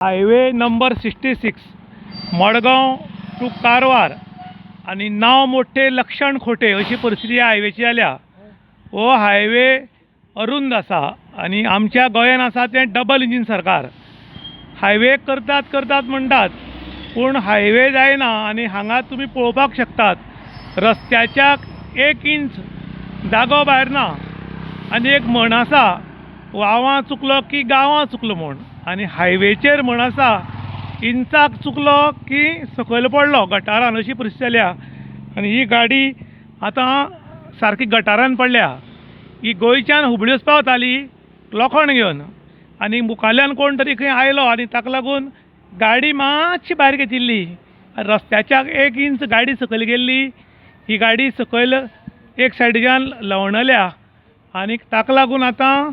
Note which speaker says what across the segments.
Speaker 1: Highway number 66 Madgaon to Karwar आणि नाव मोठे लक्षण खोटे अशी परिस्थिती हायवेची जाल्या। हो हायवे अरुंद आसा आणि आमच्या गोंयांत आसा तें डबल इंजीन सरकार। हायवे करतात म्हणटात पूण हायवे जायना आणि हांगा तुमी पळोवपाक शकतात रस्त्याच्या 1 इंच जागो भायर ना। आनी एक म्हण आसा वावा चुकलो की गांवा चुकलो म्हण, आनी हायवेचेर म्हण आसा इंचाक चुकलो की सकयल पडलो गटारान अशी परिस्थिती जाल्या। आनी ही गाडी आतां सारकी गटारान पडल्या। ही गोंयच्यान हुबळी वचपाक वताली लोखंड घेवन आनी मुखाल्यान कोण तरी खंय आयलो आनी ताका लागून गाडी मातशी भायर घेतिल्ली, रस्त्याच्या 1 इंच गाडी सकयल गेल्ली। ही गाडी सकयल एक सायडीच्यान लवणल्या आनी ताका लागून आतां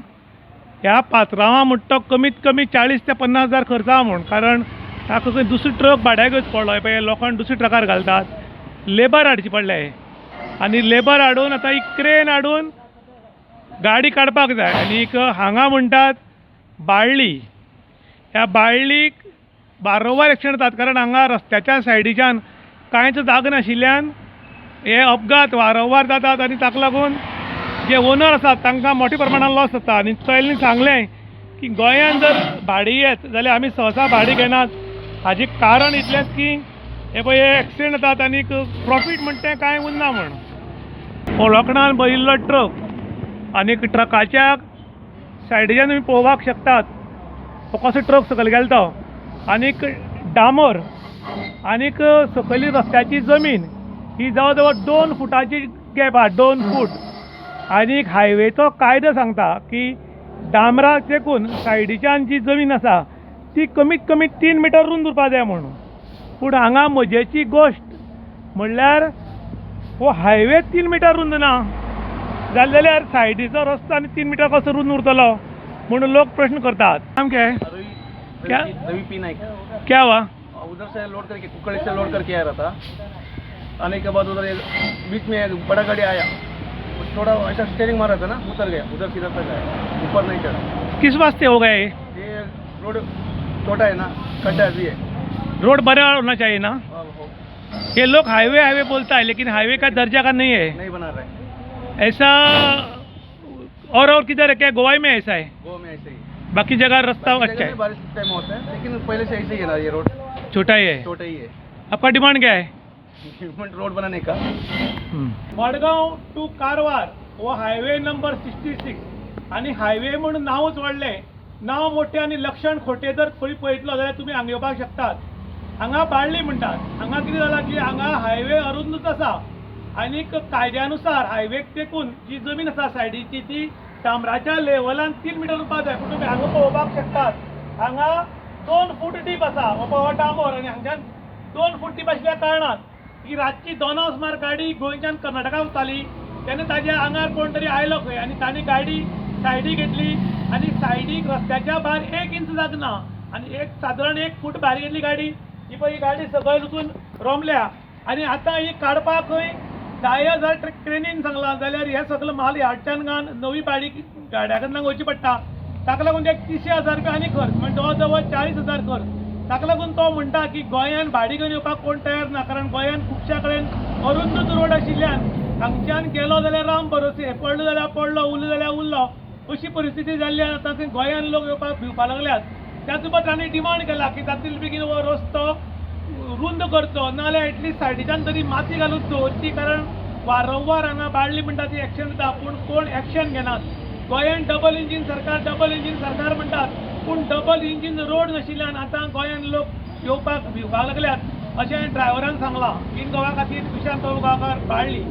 Speaker 1: ह्या पात्रांवां म्हणटा तो कमीत कमी 40 ते 50 हजार खर्च आहा म्हण, कारण ताका खंय दुसरो ट्रक भाड्याक घेवचो पडलो। हे पळय लोखंड दुसऱ्या ट्रकार घालतात, लेबर हाडचे पडले आनी लेबर हाडून आतां ही क्रेन हाडून गाडी काडपाक जाय। आनी हांगा म्हणटात बाळ्ळी, ह्या बाळ्ळीक वारंवार एक्सिडंट जातात, कारण हांगा रस्त्याच्या सायडीच्यान कांयच जागो नाशिल्ल्यान हे अपघात वारंवार जातात आनी ताका लागून जे ओनर आसात तांकां मोठ्या प्रमाणात लॉस जाता। आनी पयलीं सांगलें की गोंयांत जर भाडी येत जाल्यार आमी सहसा भाडी घेनात। हाजें कारण इतलेंच की हे पळय हे एक्सिडंट जातात आनी प्रॉफीट म्हणटा तें कांय उरना म्हण। लोखंडान भरिल्लो ट्रक आनी ट्रकाच्या सायडीच्यान तुमी पळोवपाक शकतात हो कसो ट्रक सकयल गेलो तो, आनीक डांबर आनीक सकयली रस्त्याची जमीन ही जवळ जवळ 2 फुटाची गॅप आहा, 2 फूट। आनीक हायवेचो कायदो सांगता की डांबराक तेकून सायडीच्यान जी जमीन आसा ती कमीत कमी 3 मिटर रुंद उरपाक जाय म्हणून। पूण हांगा मजेची गोश्ट म्हणल्यार हो हायवे 3 मिटर रुंद ना जाल्यार सायडीचो रस्तो आनी 3 मिटर कसो रुंद उरतलो म्हणून लोक प्रश्न करतात। नाम क्या है?
Speaker 2: रवि पी नाइक।
Speaker 1: क्या हुआ?
Speaker 2: उधर से लोड करके कुकड़ी से लोड करके आ रहा था। आने के बाद उधर बीच में एक बड़ा गाड़ी आया, थोड़ा ऐसा स्टीयरिंग मारा था ना, उतर गया, उधर सीधा तक गया, ऊपर नहीं चढ़ा।
Speaker 1: किस वास्ते हो गए?
Speaker 2: ये रोड छोटा है ना, खड्डा भी है।
Speaker 1: रोड बड़ा होना चाहिए ना।
Speaker 2: हो,
Speaker 1: ये लोग हाईवे हाईवे बोलता है लेकिन हाईवे का दर्जा का नहीं है,
Speaker 2: नहीं बना रहे।
Speaker 1: ऐसा और किधर है? क्या गोवा में ऐसा है?
Speaker 2: गोवा में ऐसे ही,
Speaker 1: बाकी जगह रास्ता
Speaker 2: बाकी
Speaker 1: अच्छा
Speaker 2: जगह
Speaker 1: है,
Speaker 2: में बारिश टाइम होता है, लेकिन पहले से ऐसे ही है ना, ये रोड
Speaker 1: छोटा ही है।
Speaker 2: छोटा ही है।
Speaker 1: आपका डिमांड क्या है?
Speaker 2: रोड बनाने का।
Speaker 1: मडगांव टू कारवार वो हायवे नंबर 66 आणि हायवे म्हणून नावच वाढले। नाव मोठे आणि लक्षण खोटे जर खंय पळयतलो जाल्यार तुमी हांगा येवपाक शकतात। हांगा बाळ्ळी म्हणटात। हांगा कितें जाला की हांगा हायवे अरुंदूच आसा आनीक कायद्यानुसार हायवेक तेकून जी जमीन आसा सायडीची ती डांबराच्या लेवलान 3 मिटर उरपाक जाय। पूण तुमी हांगा पळोवपाक शकतात हांगा 2 फूट डीप आसा हो डांबर, आनी हांगच्यान 2 फूट डीप आशिल्ल्या कारणान ही रातची 2 सुमार गाडी गोंयच्यान कर्नाटका वताली तेन्ना ताज्या आंगार कोण तरी आयलो खंय आनी तांणी गाडी सायडीक घेतली आनी सायडीक रस्त्याच्या भायर 1 इंच जागो ना आनी सादारण 1 फूट भायर घेतली गाडी। ही पळय ही गाडी सकयल वचून रोमल्या आनी आतां ही काडपाक खंय 10,000 ट्रेनीन सांगला, जाल्यार हे सगळं माल ह्याच्यान घान नवी गाडी गाड्या कडल्यान वयची पडटा। ताका लागून एक 30,000 रुपया आनी खर्च म्हणजे जवळ जवळ 40,000 खर्च। ताका लागून तो म्हणटा की गोंयान भाडी घेवन येवपाक कोण तयार ना, कारण गोंयान खुबश्या कडेन अरुंदूच रोड आशिल्ल्यान हांगच्यान गेलो जाल्यार राम भरोसे, पडलो जाल्यार पडलो, उरलो जाल्यार उरलो अशी परिस्थिती जाल्ल्यान आतां गोंयान लोक येवपाक भिवपाक लागल्यात। त्याच बरोबर तांणी डिमांड केला की तातूंत बेगीन हो रस्तो रुंद करचो, नाल्यार एटलीस्ट सायडीच्यान तरी माती घालून दवरची, कारण वारंवार हांगा बाळ्ळी म्हणटा ती एक्शन जाता पूण कोण एक्शन घेनात। गोंयान डबल इंजीन सरकार म्हणटात पूण डबल इंजीन रोड नाशिल्ल्यान आतां गोंयान लोक येवपाक भिवपाक लागल्यात अशें ड्रायव्हरान सांगलां। इन गोवा खातीर विशांत गांवकार, बाळ्ळी।